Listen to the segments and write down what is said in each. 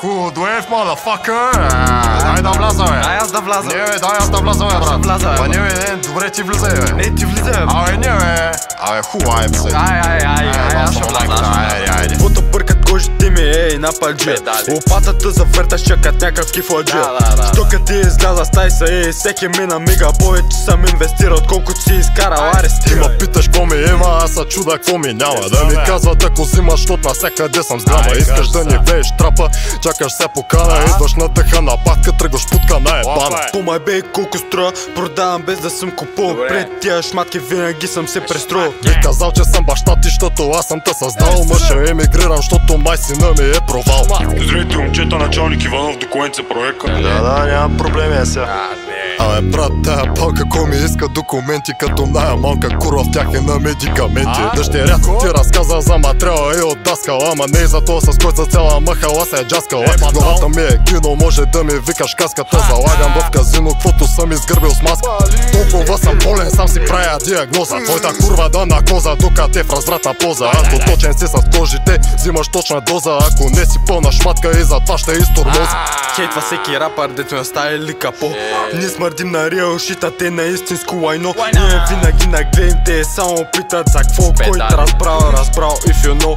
Who do it, motherfucker? Дай да вляза, бе. Дай аз да вляза. Не, бе, дай аз да вляза, бе, брат. Ма не, бе, добре ти влизай, бе. Не, ти влизай, бе. Абе, не, бе. Абе, хубаво, бе. Ай, аз ще вляза. Айде. Фото бъркат кожите ми, ей, на падже. Лопатата завърта чакат някакъв кифладже. Штокът ти изляза с тайса, ей, всеки мина мига. Повече съм инвестирал, отколкото си изкарал арести. Ти ме питаш какво ми има, аз се чуда какво ми няма. Да ми казват ако взимаш, защото навсякъде съм с грама. Искаш да ни вееш трапа, чакаш се покана. Идваш на дъха на патка, тръгваш путка на ебана. Помай бей колко строя, продавам без да съм купувал. Пред тия шматки винаги съм се престроил. Би казал, че съм баща ти, защото аз съм те създал. Ма ще емигрирам, защото май сина ми е провал. Здравейте, момчета, началник Иванов, документ за проекта. Да, няма проблеми сега. Абе, брат, тая палка ко ми иска документи, като най-малка курва в тях е на медикаменти. Дъщерята ти разказа за материала и от даскала, ама не и за това с който за цяла махала се е джаскала. Главата ми е кино, може да ми викаш каската. Залагам в казино, квото съм изгърбил с маска. Толкова съм болен, сам си правя диагноза. Твоята курва да на коза, докато е в развратна поза. Ако точен си с кожите, взимаш точна доза. Ако не си пълна шматка и затова ще изтормоза. Хейтва всеки рапър, дето не става или капо. Ние смърдим на реал шита, те на истинско лайно. Ние винаги нагледим, те само питат за какво. Който разбрал, if you know.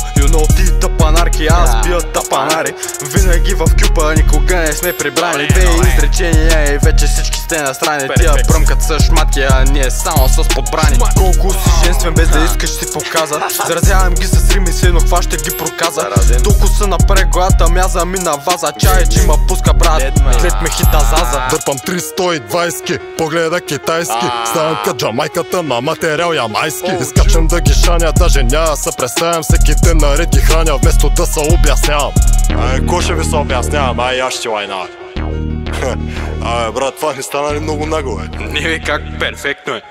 Ти тъпанарки, аз бия тъпанари. Винаги в кюпа, никога не сме прибрани. Две изречения и вече всички сте настрани. Тия бръмкат са шматки, а ние само с подбрани. Колко си женствен без да искаш си показа. Заразявам ги с рими, следно хва ще ги проказа. Толкова са напред главата, мяза ми на ваза. Чай, че ма пуска брат, след ме хита заза. Дърпам 320, погледа китайски. Ставам кът джамайката на материал ямайски. Изкачам да ги шаня, даже няма се представям. Всеки ден наред ги храня, вместо да се обяснявам. Ко ще ви се обяснявам, аз ще лайна. Брат, това не стана ли много нагло, бе? Не бе, как перфектно е.